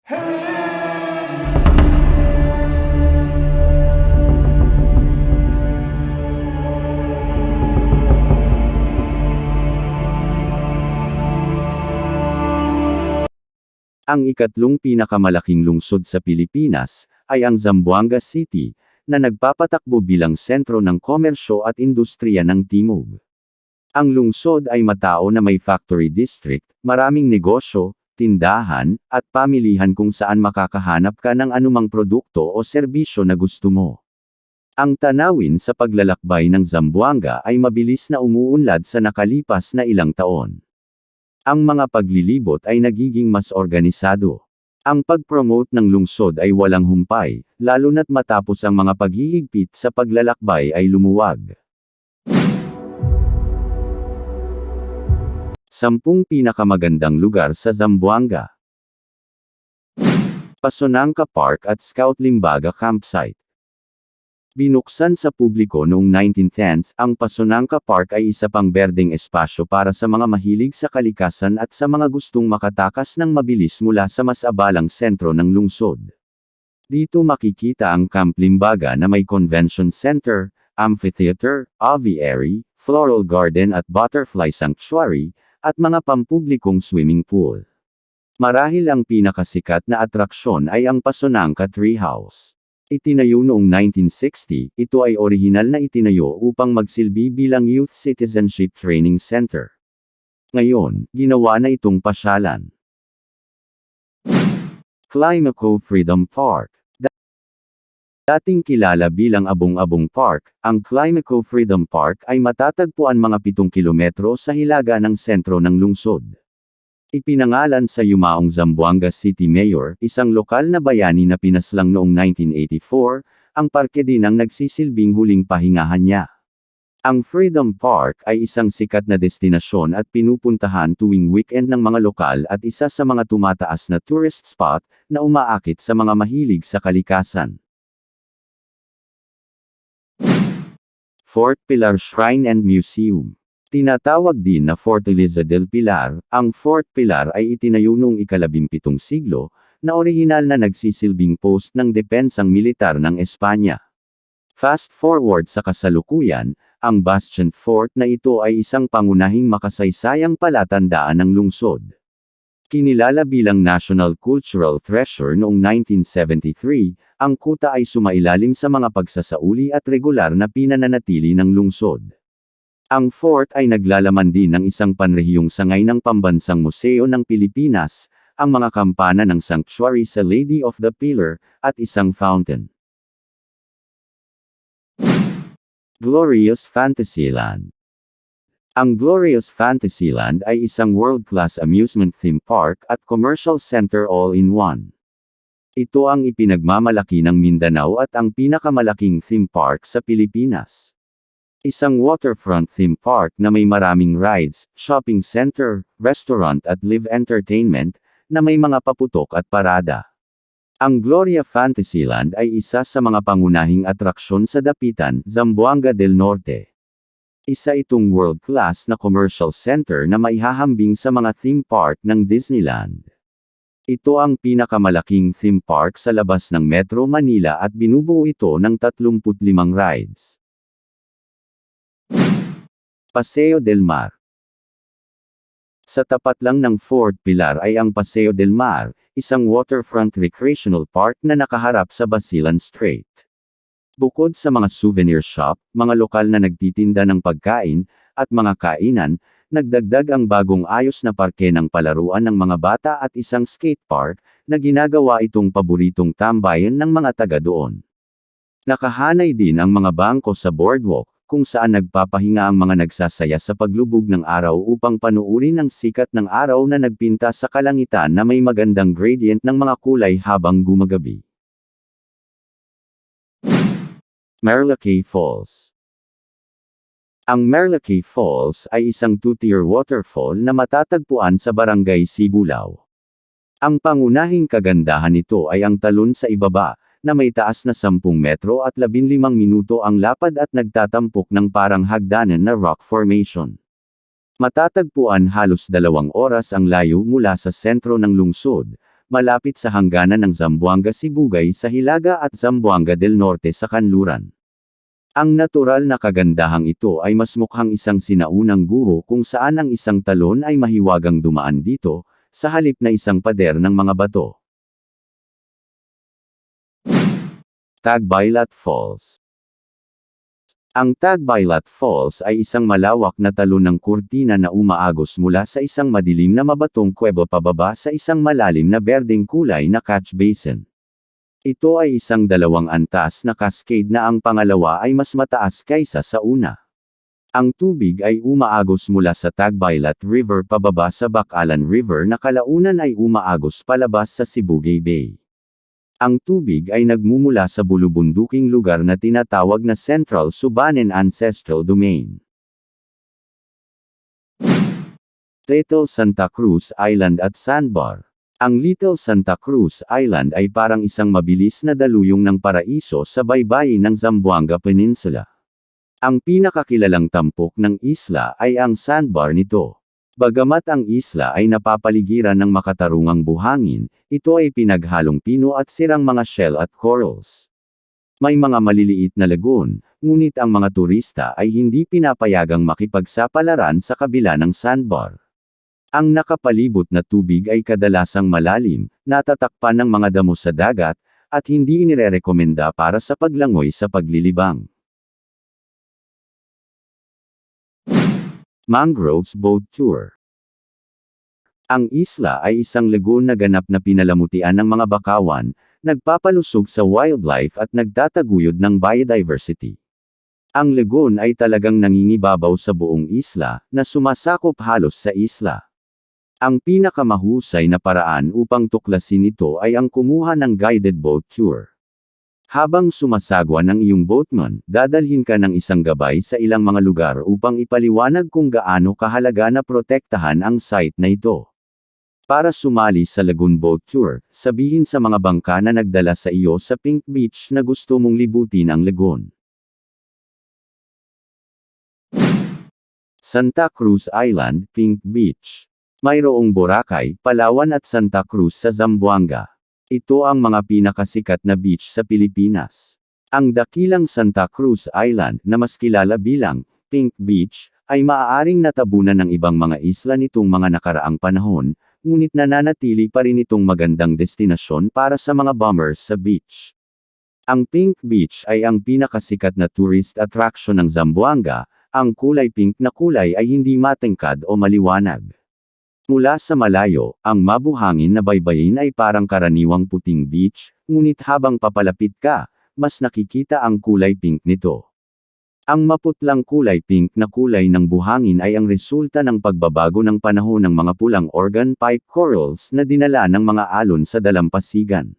Ang ikatlong pinakamalaking lungsod sa Pilipinas ay ang Zamboanga City, na nagpapatakbo bilang sentro ng komersyo at industriya ng Timog. Ang lungsod ay matao na may factory district, maraming negosyo, tindahan, at pamilihan kung saan makakahanap ka ng anumang produkto o serbisyo na gusto mo. Ang tanawin sa paglalakbay ng Zamboanga ay mabilis na umuunlad sa nakalipas na ilang taon. Ang mga paglilibot ay nagiging mas organisado. Ang pag-promote ng lungsod ay walang humpay, lalo na't matapos ang mga paghihigpit sa paglalakbay ay lumuwag. 10 pinakamagandang lugar sa Zamboanga. Pasonanca Park at Scout Limbaga Campsite. Binuksan sa publiko noong 1910s, ang Pasonanca Park ay isa pang berdeng espasyo para sa mga mahilig sa kalikasan at sa mga gustong makatakas ng mabilis mula sa mas abalang sentro ng lungsod. Dito makikita ang Camp Limbaga na may convention center, amphitheater, aviary, floral garden at butterfly sanctuary, at mga pampublikong swimming pool. Marahil ang pinakasikat na atraksyon ay ang Pasonanca Treehouse. Itinayo noong 1960, ito ay orihinal na itinayo upang magsilbi bilang Youth Citizenship Training Center. Ngayon, ginawa na itong pasyalan. Climaco Freedom Park. Dating kilala bilang Abong-Abong Park, ang Climaco Freedom Park ay matatagpuan mga 7 kilometro sa hilaga ng sentro ng lungsod. Ipinangalan sa yumaong Zamboanga City Mayor, isang lokal na bayani na pinaslang noong 1984, ang parke din ang nagsisilbing huling pahingahan niya. Ang Freedom Park ay isang sikat na destinasyon at pinupuntahan tuwing weekend ng mga lokal at isa sa mga tumataas na tourist spot na umaakit sa mga mahilig sa kalikasan. Fort Pilar Shrine and Museum. Tinatawag din na Fortaleza del Pilar, ang Fort Pilar ay itinayo noong ika-17 siglo, na orihinal na nagsisilbing post ng depensang militar ng Espanya. Fast forward sa kasalukuyan, ang Bastion Fort na ito ay isang pangunahing makasaysayang palatandaan ng lungsod. Kinilala bilang National Cultural Treasure noong 1973, ang kuta ay sumailalim sa mga pagsasauli at regular na pinananatili ng lungsod. Ang fort ay naglalaman din ng isang panrehiyong sangay ng Pambansang Museo ng Pilipinas, ang mga kampana ng sanctuary sa Lady of the Pillar, at isang fountain. Glorious Fantasyland. Ang Glorious Fantasyland ay isang world-class amusement theme park at commercial center all-in-one. Ito ang ipinagmamalaki ng Mindanao at ang pinakamalaking theme park sa Pilipinas. Isang waterfront theme park na may maraming rides, shopping center, restaurant at live entertainment, na may mga paputok at parada. Ang Gloria Fantasyland ay isa sa mga pangunahing atraksyon sa Dapitan, Zamboanga del Norte. Isa itong world-class na commercial center na maihahambing sa mga theme park ng Disneyland. Ito ang pinakamalaking theme park sa labas ng Metro Manila at binubuo ito ng 35 rides. Paseo del Mar. Sa tapat lang ng Fort Pilar ay ang Paseo del Mar, isang waterfront recreational park na nakaharap sa Basilan Strait. Bukod sa mga souvenir shop, mga lokal na nagtitinda ng pagkain, at mga kainan, nagdagdag ang bagong ayos na parke ng palaruan ng mga bata at isang skate park, na ginagawa itong paboritong tambayan ng mga taga doon. Nakahanay din ang mga bangko sa boardwalk, kung saan nagpapahinga ang mga nagsasaya sa paglubog ng araw upang panuurin ang sikat ng araw na nagpinta sa kalangitan na may magandang gradient ng mga kulay habang gumagabi. Merlakay Falls. Ang Merlakay Falls ay isang two-tier waterfall na matatagpuan sa Barangay Sibulao. Ang pangunahing kagandahan nito ay ang talon sa ibaba, na may taas na 10 metro at 15 minuto ang lapad at nagtatampok ng parang hagdanan na rock formation. Matatagpuan halos 2 oras ang layo mula sa sentro ng lungsod, malapit sa hangganan ng Zamboanga Sibugay sa Hilaga at Zamboanga del Norte sa kanluran. Ang natural na kagandahang ito ay mas mukhang isang sinaunang guho kung saan ang isang talon ay mahiwagang dumaan dito, sa halip na isang pader ng mga bato. Tagbilat Falls. Ang Tagbilat Falls ay isang malawak na talon ng kurtina na umaagos mula sa isang madilim na mabatong kuweba pababa sa isang malalim na berdeng kulay na catch basin. Ito ay isang dalawang antas na cascade na ang pangalawa ay mas mataas kaysa sa una. Ang tubig ay umaagos mula sa Tagbilat River pababa sa Bakalan River na kalaunan ay umaagos palabas sa Sibugay Bay. Ang tubig ay nagmumula sa bulubunduking lugar na tinatawag na Central Subanen Ancestral Domain. Little Santa Cruz Island at Sandbar. Ang Little Santa Cruz Island ay parang isang mabilis na daluyong ng paraiso sa baybayin ng Zamboanga Peninsula. Ang pinakakilalang tampok ng isla ay ang sandbar nito. Bagamat ang isla ay napapaligiran ng makatarungang buhangin, ito ay pinaghalong pino at sirang mga shell at corals. May mga maliliit na lagoon, ngunit ang mga turista ay hindi pinapayagang makipagsapalaran sa kabila ng sandbar. Ang nakapalibot na tubig ay kadalasang malalim, natatakpan ng mga damo sa dagat, at hindi inirerekomenda para sa paglangoy sa paglilibang. Mangroves Boat Tour. Ang isla ay isang lagoon na ganap na pinalamutian ng mga bakawan, nagpapalusog sa wildlife at nagtataguyod ng biodiversity. Ang lagoon ay talagang nangingibabaw sa buong isla, na sumasakop halos sa isla. Ang pinakamahusay na paraan upang tuklasin ito ay ang kumuha ng guided boat tour. Habang sumasagwa ng iyong boatman, dadalhin ka ng isang gabay sa ilang mga lugar upang ipaliwanag kung gaano kahalaga na protektahan ang site na ito. Para sumali sa Lagoon Boat Tour, sabihin sa mga bangka na nagdala sa iyo sa Pink Beach na gusto mong libutin ang lagoon. Santa Cruz Island, Pink Beach. Mayroong Boracay, Palawan at Santa Cruz sa Zamboanga. Ito ang mga pinakasikat na beach sa Pilipinas. Ang dakilang Santa Cruz Island, na mas kilala bilang Pink Beach, ay maaaring natabunan ng ibang mga isla nitong mga nakaraang panahon, ngunit nananatili pa rin itong magandang destinasyon para sa mga bummers sa beach. Ang Pink Beach ay ang pinakasikat na tourist attraction ng Zamboanga. Ang kulay pink na kulay ay hindi matingkad o maliwanag. Mula sa malayo, ang mabuhangin na baybayin ay parang karaniwang puting beach, ngunit habang papalapit ka, mas nakikita ang kulay pink nito. Ang maputlang kulay pink na kulay ng buhangin ay ang resulta ng pagbabago ng panahon ng mga pulang organ pipe corals na dinala ng mga alon sa dalampasigan.